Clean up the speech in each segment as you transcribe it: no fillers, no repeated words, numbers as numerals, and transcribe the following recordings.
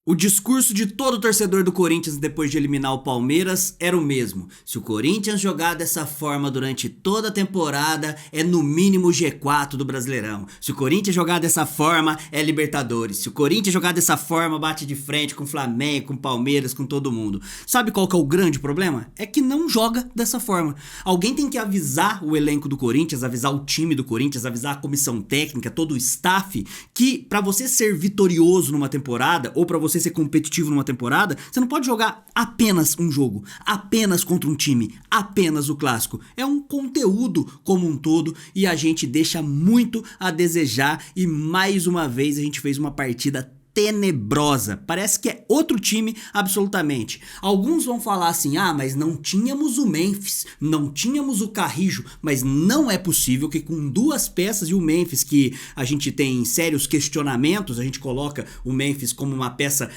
O discurso de todo torcedor do Corinthians depois de eliminar o Palmeiras era o mesmo. Se o Corinthians jogar dessa forma durante toda a temporada, é no mínimo G4 do Brasileirão. Se o Corinthians jogar dessa forma, é Libertadores. Se o Corinthians jogar dessa forma, bate de frente com o Flamengo, com o Palmeiras, com todo mundo. Sabe qual que é o grande problema? É que não joga dessa forma. Alguém tem que avisar o elenco do Corinthians, avisar o time do Corinthians, avisar a comissão técnica, todo o staff, que pra você ser vitorioso numa temporada, ou pra você ser competitivo numa temporada, você não pode jogar apenas um jogo, apenas contra um time, apenas o clássico. É um conteúdo como um todo e a gente deixa muito a desejar e mais uma vez a gente fez uma partida tenebrosa, parece que é outro time absolutamente. Alguns vão falar assim, mas não tínhamos o Memphis, não tínhamos o Carrijo, mas não é possível que com duas peças e o Memphis, que a gente tem sérios questionamentos, a gente coloca o Memphis como uma peça,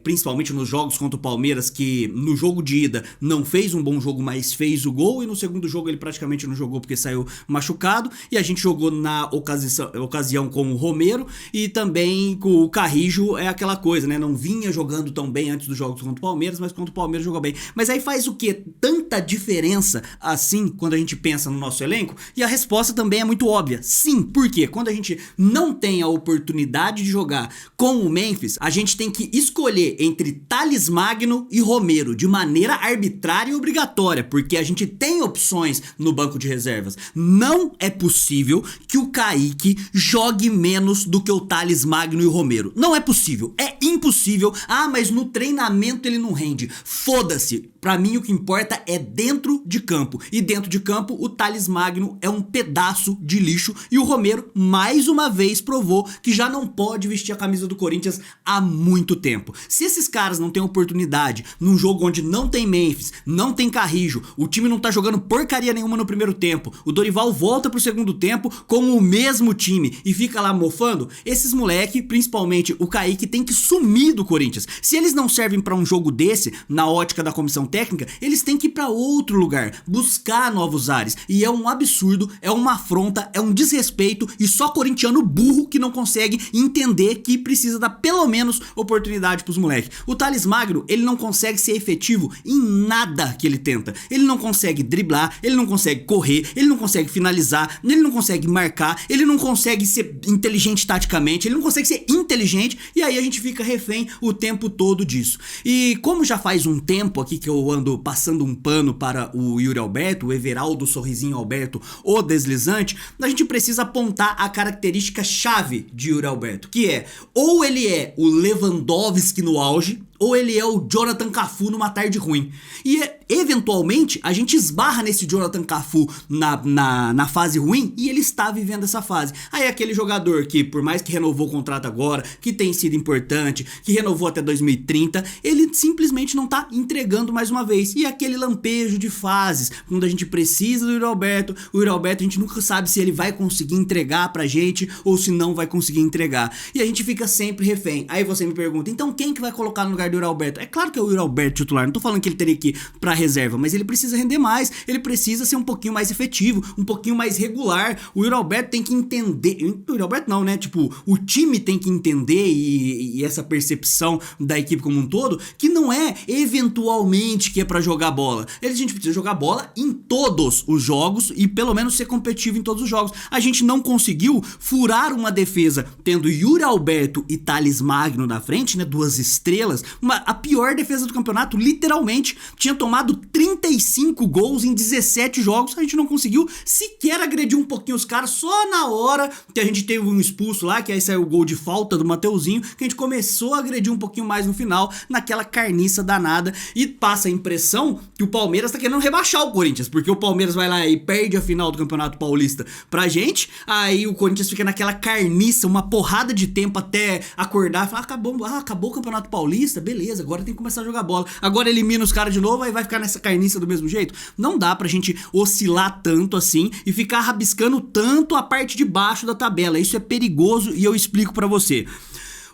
principalmente nos jogos contra o Palmeiras, que no jogo de ida não fez um bom jogo, mas fez o gol, e no segundo jogo ele praticamente não jogou porque saiu machucado, e a gente jogou na ocasião com o Romero e também com o Carrijo. É aquela coisa, né? Não vinha jogando tão bem antes dos jogos contra o Palmeiras, mas contra o Palmeiras jogou bem. Mas aí faz o quê? Tanta diferença assim quando a gente pensa no nosso elenco? E a resposta também é muito óbvia. Sim, porque quando a gente não tem a oportunidade de jogar com o Memphis, a gente tem que escolher entre Thales Magno e Romero de maneira arbitrária e obrigatória, porque a gente tem opções no banco de reservas. Não é possível que o Kaique jogue menos do que o Thales Magno e o Romero. Não é possível, é impossível. Mas no treinamento ele não rende. Foda-se. Pra mim o que importa é dentro de campo. E dentro de campo o Thales Magno é um pedaço de lixo. E o Romero mais uma vez provou que já não pode vestir a camisa do Corinthians há muito tempo. Se esses caras não têm oportunidade num jogo onde não tem Memphis, não tem Carrijo, o time não tá jogando porcaria nenhuma no primeiro tempo, o Dorival volta pro segundo tempo com o mesmo time e fica lá mofando, esses moleque, principalmente o Kaique, tem que sumir do Corinthians. Se eles não servem pra um jogo desse, na ótica da comissão técnica, eles têm que ir pra outro lugar, buscar novos ares. E é um absurdo, é uma afronta, é um desrespeito e só corintiano burro que não consegue entender que precisa dar pelo menos oportunidade pros moleques. O Thales Magno, ele não consegue ser efetivo em nada que ele tenta. Ele não consegue driblar, ele não consegue correr, ele não consegue finalizar, ele não consegue marcar, ele não consegue ser inteligente taticamente, ele não consegue ser inteligente, e aí a gente fica refém o tempo todo disso. E como já faz um tempo aqui que eu ando passando um pano para o Yuri Alberto, o Everaldo Sorrisinho Alberto, o deslizante, a gente precisa apontar a característica chave de Yuri Alberto, que é, ou ele é o Lewandowski no auge, ou ele é o Jonathan Cafu numa tarde ruim. E eventualmente a gente esbarra nesse Jonathan Cafu na fase ruim, e ele está vivendo essa fase. Aí aquele jogador que, por mais que renovou o contrato agora, que tem sido importante, que renovou até 2030, ele simplesmente não tá entregando mais uma vez. E aquele lampejo de fases, quando a gente precisa do Yuri Alberto, o Yuri Alberto a gente nunca sabe se ele vai conseguir entregar pra gente ou se não vai conseguir entregar. E a gente fica sempre refém. Aí você me pergunta, então quem que vai colocar no lugar do Yuri Alberto? É claro que é o Yuri Alberto titular, não tô falando que ele teria que ir pra reserva, mas ele precisa render mais, ele precisa ser um pouquinho mais efetivo, um pouquinho mais regular. O Yuri Alberto tem que entender, o Yuri Alberto não, né, tipo, o time tem que entender e essa percepção da equipe como um todo, que não é eventualmente que é pra jogar bola. A gente precisa jogar bola em todos os jogos e pelo menos ser competitivo em todos os jogos. A gente não conseguiu furar uma defesa tendo Yuri Alberto e Thales Magno na frente, né, duas estrelas, a pior defesa do campeonato, literalmente, tinha tomado 35 gols em 17 jogos, a gente não conseguiu sequer agredir um pouquinho os caras, só na hora que a gente teve um expulso lá, que aí saiu o gol de falta do Mateuzinho, que a gente começou a agredir um pouquinho mais no final, naquela carniça danada, e passa a impressão que o Palmeiras tá querendo rebaixar o Corinthians, porque o Palmeiras vai lá e perde a final do Campeonato Paulista pra gente, aí o Corinthians fica naquela carniça, uma porrada de tempo até acordar e falar, acabou o Campeonato Paulista, beleza, agora tem que começar a jogar bola. Agora elimina os caras de novo, aí vai ficar nessa carniça do mesmo jeito. Não dá pra gente oscilar tanto assim e ficar rabiscando tanto a parte de baixo da tabela. Isso é perigoso e eu explico pra você.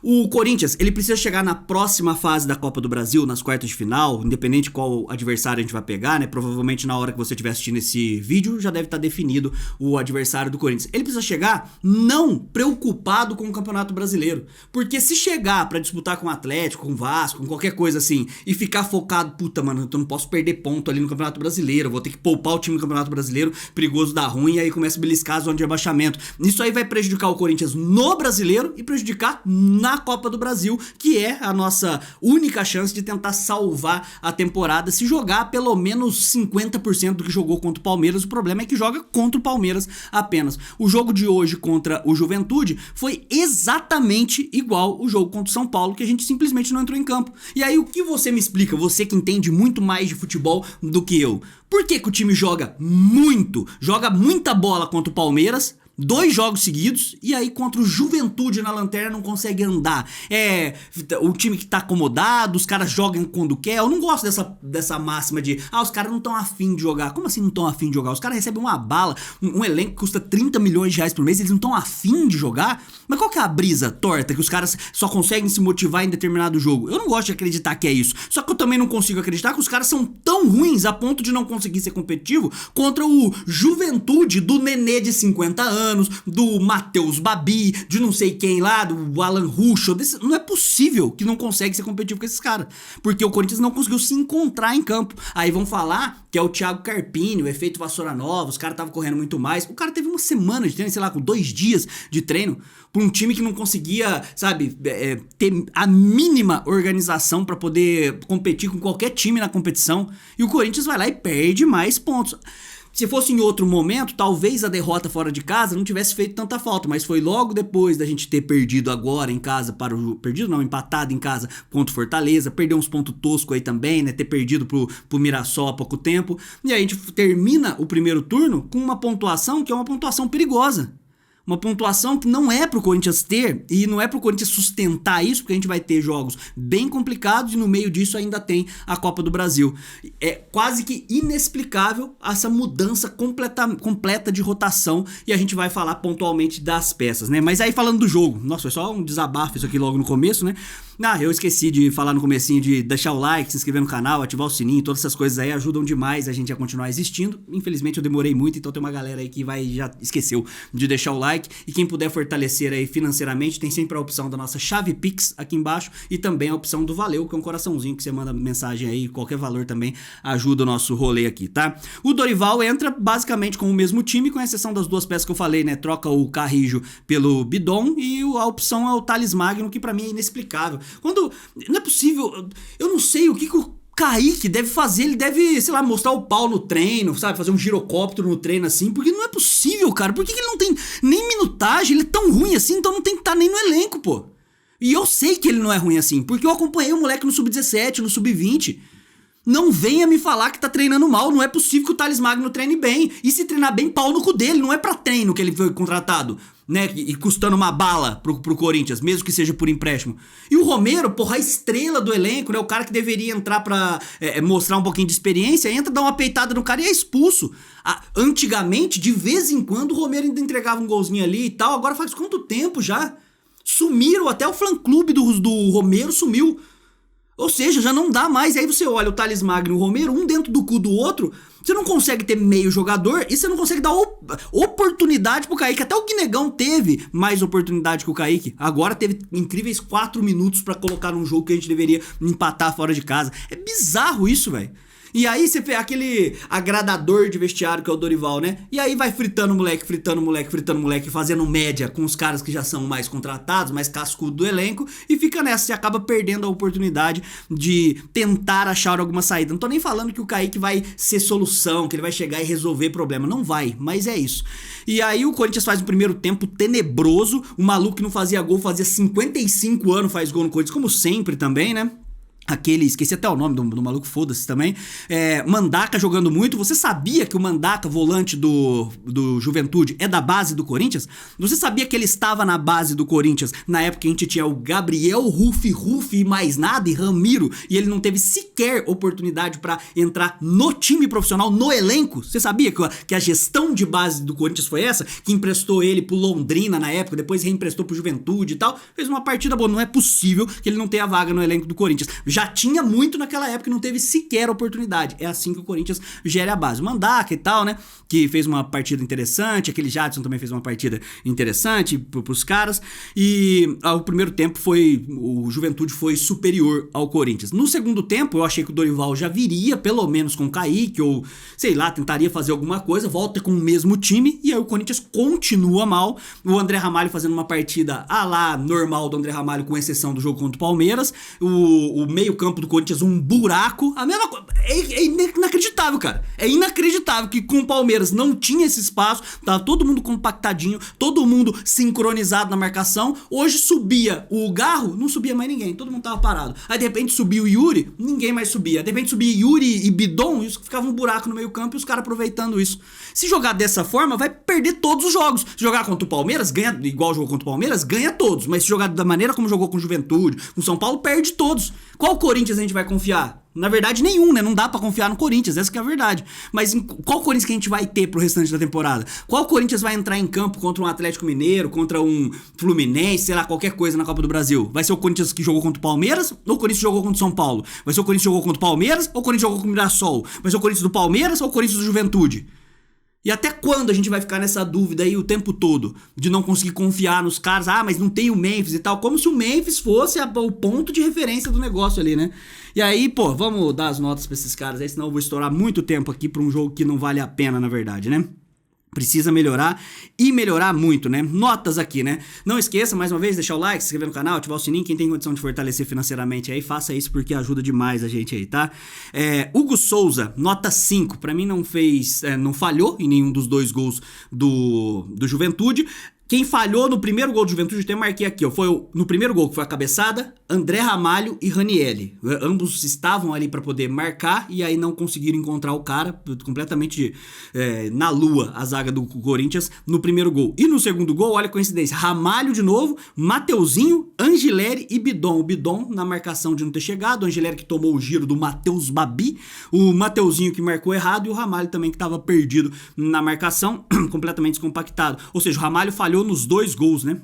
O Corinthians, ele precisa chegar na próxima fase da Copa do Brasil, nas quartas de final, independente de qual adversário a gente vai pegar, né? Provavelmente na hora que você estiver assistindo esse vídeo já deve estar definido o adversário do Corinthians. Ele precisa chegar não preocupado com o Campeonato Brasileiro, porque se chegar pra disputar com o Atlético, com o Vasco, com qualquer coisa assim, e ficar focado, puta, mano, eu não posso perder ponto ali no Campeonato Brasileiro, vou ter que poupar o time no Campeonato Brasileiro, perigoso dar ruim, e aí começa a beliscar a zona de abaixamento. Isso aí vai prejudicar o Corinthians no Brasileiro e prejudicar na Copa do Brasil, que é a nossa única chance de tentar salvar a temporada, se jogar pelo menos 50% do que jogou contra o Palmeiras. O problema é que joga contra o Palmeiras apenas. O jogo de hoje contra o Juventude foi exatamente igual o jogo contra o São Paulo, que a gente simplesmente não entrou em campo. E aí o que você me explica, você que entende muito mais de futebol do que eu? Por que que o time joga muita bola contra o Palmeiras, 2 jogos seguidos, e aí contra o Juventude na lanterna não consegue andar? É o time que tá acomodado, os caras jogam quando quer. Eu não gosto dessa máxima de os caras não estão afim de jogar. Como assim não estão afim de jogar? Os caras recebem uma bala, um elenco que custa 30 milhões de reais por mês, eles não estão afim de jogar? Mas qual que é a brisa torta que os caras só conseguem se motivar em determinado jogo? Eu não gosto de acreditar que é isso. Só que eu também não consigo acreditar que os caras são tão ruins a ponto de não conseguir ser competitivo contra o Juventude do Nenê de 50 anos, do Matheus Babi, de não sei quem lá, do Alan Ruschel. Não é possível que não consegue ser competitivo com esses caras, porque o Corinthians não conseguiu se encontrar em campo. Aí vão falar que é o Thiago Carpini, o efeito vassoura nova, os caras estavam correndo muito mais. O cara teve uma semana de treino, sei lá, com 2 dias de treino, pra um time que não conseguia, sabe, ter a mínima organização pra poder competir com qualquer time na competição. E o Corinthians vai lá e perde mais pontos. Se fosse em outro momento, talvez a derrota fora de casa não tivesse feito tanta falta, mas foi logo depois da gente ter perdido agora em casa empatado em casa contra o Fortaleza, perder uns pontos toscos aí também, né, ter perdido pro Mirassol há pouco tempo, e aí a gente termina o primeiro turno com uma pontuação que é uma pontuação perigosa. Uma pontuação que não é pro Corinthians ter, e não é pro Corinthians sustentar isso, porque a gente vai ter jogos bem complicados e no meio disso ainda tem a Copa do Brasil. É quase que inexplicável essa mudança completa de rotação, e a gente vai falar pontualmente das peças, né? Mas aí falando do jogo, nossa, foi só um desabafo isso aqui logo no começo, né? Eu esqueci de falar no comecinho de deixar o like, se inscrever no canal, ativar o sininho, todas essas coisas aí ajudam demais a gente a continuar existindo. Infelizmente eu demorei muito, então tem uma galera aí que já esqueceu de deixar o like. E quem puder fortalecer aí financeiramente, tem sempre a opção da nossa chave Pix aqui embaixo e também a opção do Valeu, que é um coraçãozinho que você manda mensagem aí, qualquer valor também ajuda o nosso rolê aqui, tá? O Dorival entra basicamente com o mesmo time, com exceção das 2 peças que eu falei, né? Troca o Carrijo pelo Bidon e a opção é o Thales Magno, que pra mim é inexplicável. Não é possível, eu não sei o que o Kaique deve fazer, ele deve, sei lá, mostrar o pau no treino, sabe, fazer um girocóptero no treino assim, porque não é possível, cara, por que ele não tem nem minutagem, ele é tão ruim assim, então não tem que estar nem no elenco, pô. E eu sei que ele não é ruim assim, porque eu acompanhei o moleque no Sub-17, no Sub-20, não venha me falar que tá treinando mal, não é possível que o Thales Magno treine bem, e se treinar bem, pau no cu dele, não é pra treino que ele foi contratado, né, e custando uma bala pro Corinthians, mesmo que seja por empréstimo. E o Romero, porra, a estrela do elenco, né, o cara que deveria entrar pra mostrar um pouquinho de experiência, entra, dá uma peitada no cara e é expulso. Antigamente, de vez em quando, o Romero ainda entregava um golzinho ali e tal, agora faz quanto tempo já? Sumiram, até o fã-clube do Romero sumiu. Ou seja, já não dá mais. Aí você olha o Thales Magno e o Romero, um dentro do cu do outro, você não consegue ter meio jogador e você não consegue dar oportunidade pro Kaique. Até o Guinegão teve mais oportunidade que o Kaique. Agora teve incríveis 4 minutos pra colocar num jogo que a gente deveria empatar fora de casa. É bizarro isso, velho. E aí você vê aquele agradador de vestiário que é o Dorival, né? E aí vai fritando o moleque, fazendo média com os caras que já são mais contratados, mais cascudo do elenco, e fica nessa, você acaba perdendo a oportunidade de tentar achar alguma saída. Não tô nem falando que o Kaique vai ser solução, que ele vai chegar e resolver problema. Não vai, mas é isso. E aí o Corinthians faz um primeiro tempo tenebroso, o maluco que não fazia gol, fazia 55 anos faz gol no Corinthians, como sempre também, né? esqueci até o nome do maluco, foda-se também. Mandaca jogando muito. Você sabia que o Mandaca, volante do Juventude, é da base do Corinthians? Você sabia que ele estava na base do Corinthians na época que a gente tinha o Gabriel Rufi e mais nada, e Ramiro, e ele não teve sequer oportunidade pra entrar no time profissional, no elenco? Você sabia que a gestão de base do Corinthians foi essa? Que emprestou ele pro Londrina na época, depois reemprestou pro Juventude e tal. Fez uma partida boa. Não é possível que ele não tenha vaga no elenco do Corinthians. Já tinha muito naquela época e não teve sequer oportunidade. É assim que o Corinthians gera a base. O Mandaca e tal, né? Que fez uma partida interessante. Aquele Jadson também fez uma partida interessante pros caras. E o primeiro tempo o Juventude foi superior ao Corinthians. No segundo tempo, eu achei que o Dorival já viria, pelo menos com o Kaique, ou sei lá, tentaria fazer alguma coisa, volta com o mesmo time, e aí o Corinthians continua mal. O André Ramalho fazendo uma partida lá normal do André Ramalho, com exceção do jogo contra o Palmeiras. O meio-campo do Corinthians, um buraco. A mesma coisa. É inacreditável, cara. É inacreditável que com o Palmeiras não tinha esse espaço, tava todo mundo compactadinho, todo mundo sincronizado na marcação. Hoje subia o Garro, não subia mais ninguém, todo mundo tava parado. Aí de repente subia o Yuri, ninguém mais subia. De repente subia Yuri e Bidon, e ficava um buraco no meio-campo e os caras aproveitando isso. Se jogar dessa forma, vai perder todos os jogos. Se jogar contra o Palmeiras, ganha igual jogou contra o Palmeiras, ganha todos. Mas se jogar da maneira como jogou com o Juventude, com o São Paulo, perde todos. Qual Corinthians a gente vai confiar? Na verdade, nenhum, né? Não dá pra confiar no Corinthians, essa que é a verdade. Mas qual Corinthians que a gente vai ter pro restante da temporada? Qual Corinthians vai entrar em campo contra um Atlético Mineiro, contra um Fluminense, sei lá, qualquer coisa na Copa do Brasil? Vai ser o Corinthians que jogou contra o Palmeiras ou o Corinthians que jogou contra o São Paulo? Vai ser o Corinthians que jogou contra o Palmeiras ou o Corinthians que jogou contra o Mirassol? Vai ser o Corinthians do Palmeiras ou o Corinthians do Juventude? E até quando a gente vai ficar nessa dúvida aí o tempo todo? De não conseguir confiar nos caras. Mas não tem o Memphis e tal. Como se o Memphis fosse o ponto de referência do negócio ali, né? E aí, vamos dar as notas pra esses caras aí, senão eu vou estourar muito tempo aqui pra um jogo que não vale a pena, na verdade, né? Precisa melhorar e melhorar muito, né? Notas aqui, né? Não esqueça, mais uma vez, deixar o like, se inscrever no canal, ativar o sininho. Quem tem condição de fortalecer financeiramente aí, faça isso porque ajuda demais a gente aí, tá? Hugo Souza, nota 5. Pra mim não falhou em nenhum dos dois gols do Juventude. Quem falhou no primeiro gol do Juventude, eu até marquei aqui, ó, foi no primeiro gol, que foi a cabeçada, André Ramalho e Ranieri. Ambos estavam ali pra poder marcar e aí não conseguiram encontrar o cara, completamente na lua, a zaga do Corinthians, no primeiro gol. E no segundo gol, olha a coincidência, Ramalho de novo, Mateuzinho, Angileri e Bidon. O Bidon na marcação de não ter chegado, o Angileri que tomou o giro do Matheus Babi, o Mateuzinho que marcou errado e o Ramalho também que estava perdido na marcação, completamente descompactado. Ou seja, o Ramalho falhou nos dois gols, né?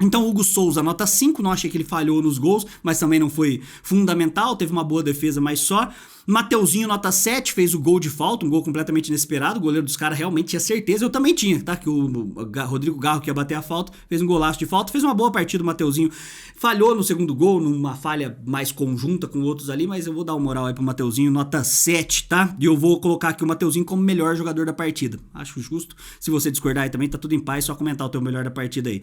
Então, Hugo Souza, nota 5, não achei que ele falhou nos gols, mas também não foi fundamental, teve uma boa defesa, mas só. Mateuzinho, nota 7, fez o gol de falta, um gol completamente inesperado, o goleiro dos caras realmente tinha certeza, eu também tinha, tá? Que o Rodrigo Garro, que ia bater a falta, fez um golaço de falta, fez uma boa partida o Mateuzinho, falhou no segundo gol, numa falha mais conjunta com outros ali, mas eu vou dar uma moral aí pro Mateuzinho, nota 7, tá? E eu vou colocar aqui o Mateuzinho como melhor jogador da partida, acho justo, se você discordar aí também, tá tudo em paz, só comentar o teu melhor da partida aí.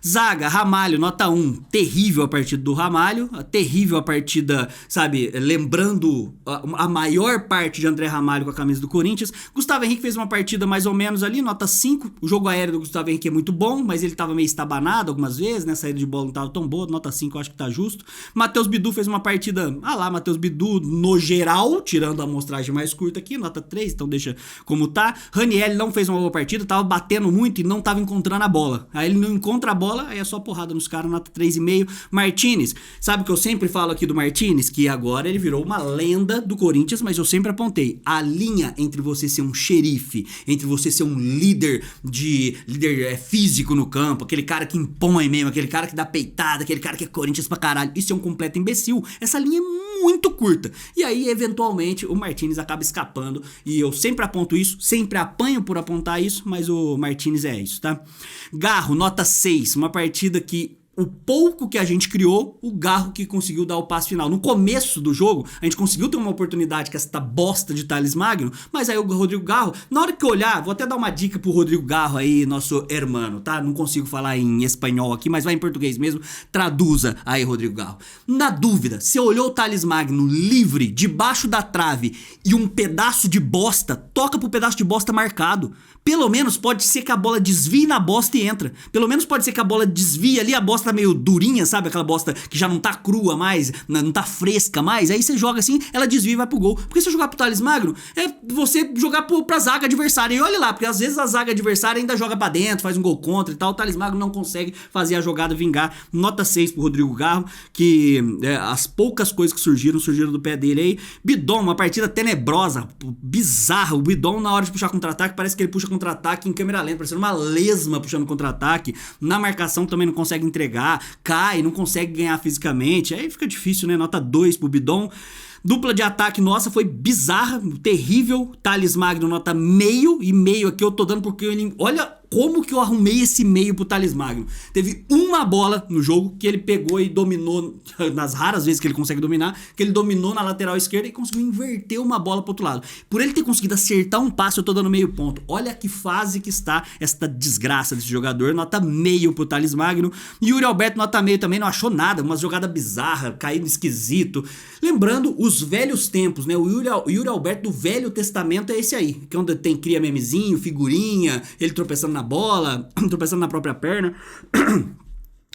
Zaga, Ramalho, nota 1, terrível a partida do Ramalho, terrível a partida, sabe, lembrando a maior parte de André Ramalho com a camisa do Corinthians. Gustavo Henrique fez uma partida mais ou menos ali, nota 5. O jogo aéreo do Gustavo Henrique é muito bom, mas ele tava meio estabanado algumas vezes, né? A saída de bola não tava tão boa, nota 5 eu acho que tá justo. Matheus Bidu fez uma partida, Matheus Bidu no geral, tirando a amostragem mais curta aqui, nota 3, então deixa como tá. Ranieri não fez uma boa partida, tava batendo muito e não tava encontrando a bola. Aí ele não encontra a bola, aí é só porrada nos caras, nota 3,5. Martinez, sabe o que eu sempre falo aqui do Martinez? Que agora ele virou uma lenda do Corinthians, mas eu sempre apontei, a linha entre você ser um xerife, entre você ser um líder físico no campo, aquele cara que impõe mesmo, aquele cara que dá peitada, aquele cara que é Corinthians pra caralho, isso é um completo imbecil, essa linha é muito curta, e aí eventualmente o Martinez acaba escapando, e eu sempre aponto isso, sempre apanho por apontar isso, mas o Martinez é isso, tá? Garro, nota 6, uma partida que o pouco que a gente criou, o Garro que conseguiu dar o passe final. No começo do jogo, a gente conseguiu ter uma oportunidade com essa bosta de Thales Magno, mas aí o Rodrigo Garro, na hora que eu olhar, vou até dar uma dica pro Rodrigo Garro aí, nosso hermano, tá? Não consigo falar em espanhol aqui, mas vai em português mesmo, traduza aí, Rodrigo Garro. Na dúvida, você olhou o Thales Magno livre, debaixo da trave, e um pedaço de bosta, toca pro pedaço de bosta marcado. Pelo menos pode ser que a bola desvie na bosta e entra. Pelo menos pode ser que a bola desvie ali, a bosta bosta tá meio durinha, sabe? Aquela bosta que já não tá crua mais, não tá fresca mais. Aí você joga assim, ela desvia e vai pro gol. Porque se você jogar pro Thales Magno, é você jogar pra zaga adversária. E olha lá, porque às vezes a zaga adversária ainda joga pra dentro, faz um gol contra e tal. O Thales Magno não consegue fazer a jogada vingar. Nota 6 pro Rodrigo Garro, que as poucas coisas que surgiram do pé dele aí. Bidon, uma partida tenebrosa, bizarra. O Bidon, na hora de puxar contra-ataque, parece que ele puxa contra-ataque em câmera lenta, parecendo uma lesma puxando contra-ataque. Na marcação também não consegue entregar, cai, não consegue ganhar fisicamente. Aí fica difícil, né? Nota 2 pro Bidon. Dupla de ataque nossa foi bizarra, terrível. Thales Magno nota meio, e meio aqui eu tô dando porque ele... Olha como que eu arrumei esse meio pro Thales Magno. Teve uma bola no jogo que ele pegou e dominou, nas raras vezes que ele consegue dominar, que ele dominou na lateral esquerda e conseguiu inverter uma bola pro outro lado. Por ele ter conseguido acertar um passe, eu tô dando meio ponto. Olha que fase que está esta desgraça desse jogador. Nota meio pro Thales Magno. Yuri Alberto nota meio também, não achou nada, uma jogada bizarra, caído esquisito. Lembrando os velhos tempos, né? O Yuri Alberto do Velho Testamento é esse aí, que é onde cria memezinho, figurinha, ele tropeçando na bola, tropeçando na própria perna.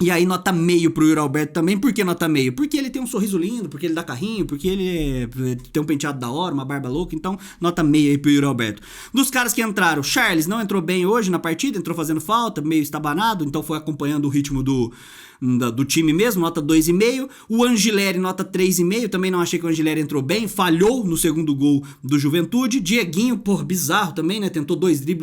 E aí nota meio pro Yuri Alberto também. Por que nota meio? Porque ele tem um sorriso lindo, porque ele dá carrinho, porque ele tem um penteado da hora, uma barba louca. Então nota meio aí pro Yuri Alberto. Dos caras que entraram, Charles não entrou bem hoje na partida, entrou fazendo falta, meio estabanado, então foi acompanhando o ritmo do time mesmo, nota 2,5. O Angileri, nota 3,5. Também não achei que o Angileri entrou bem, falhou no segundo gol do Juventude. Dieguinho, pô, bizarro também, né? Tentou os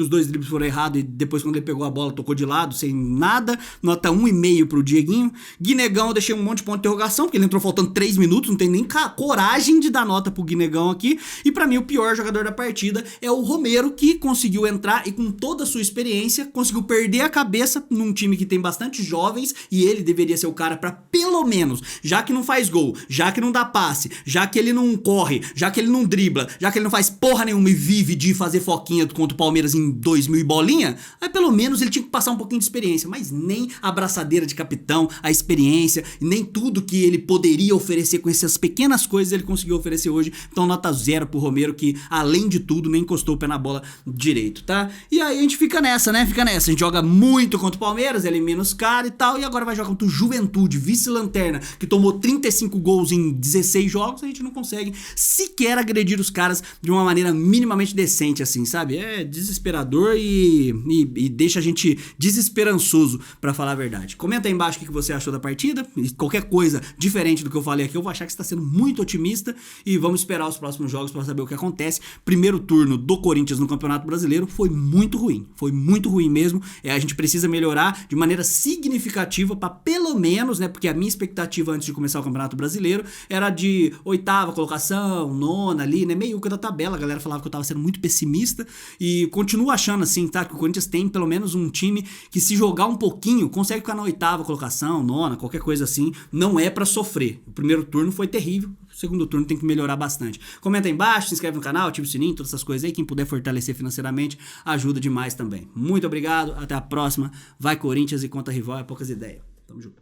dois dribles foram errados e depois quando ele pegou a bola tocou de lado, sem nada. Nota 1,5 pro Dieguinho. Guinegão, eu deixei um monte de ponto de interrogação, porque ele entrou faltando 3 minutos, não tem nem coragem de dar nota pro Guinegão aqui. E pra mim o pior jogador da partida é o Romero, que conseguiu entrar e com toda a sua experiência conseguiu perder a cabeça num time que tem bastante jovens e ele deveria ser o cara pra pelo menos, já que não faz gol, já que não dá passe, já que ele não corre, já que ele não dribla, já que ele não faz porra nenhuma e vive de fazer foquinha contra o Palmeiras em 2000 e bolinha, aí pelo menos ele tinha que passar um pouquinho de experiência, mas nem a abraçadeira de capitão, a experiência, nem tudo que ele poderia oferecer com essas pequenas coisas ele conseguiu oferecer hoje. Então nota 0 pro Romero, que além de tudo nem encostou o pé na bola direito, tá? E aí a gente fica nessa, né? Fica nessa, a gente joga muito contra o Palmeiras, elimina os caras e tal, e agora vai jogar contra o Juventude, vice-lanterna, que tomou 35 gols em 16 jogos, a gente não consegue sequer agredir os caras de uma maneira minimamente decente, assim, sabe? É desesperador e deixa a gente desesperançoso, pra falar a verdade. Comenta aí embaixo o que você achou da partida, e qualquer coisa diferente do que eu falei aqui, eu vou achar que você tá sendo muito otimista, e vamos esperar os próximos jogos pra saber o que acontece. Primeiro turno do Corinthians no Campeonato Brasileiro foi muito ruim mesmo. A gente precisa melhorar de maneira significativa pra pelo menos, né, porque a minha expectativa antes de começar o Campeonato Brasileiro era de 8ª colocação, 9ª ali, né, meiuca da tabela. A galera falava que eu tava sendo muito pessimista e continuo achando assim, tá, que o Corinthians tem pelo menos um time que se jogar um pouquinho, consegue ficar na 8ª colocação, 9ª, qualquer coisa assim, não é pra sofrer. O primeiro turno foi terrível, o segundo turno tem que melhorar bastante. Comenta aí embaixo, se inscreve no canal, ativa o sininho, todas essas coisas aí, quem puder fortalecer financeiramente ajuda demais também. Muito obrigado, até a próxima, vai Corinthians e contra rival é poucas ideias. Tamo junto.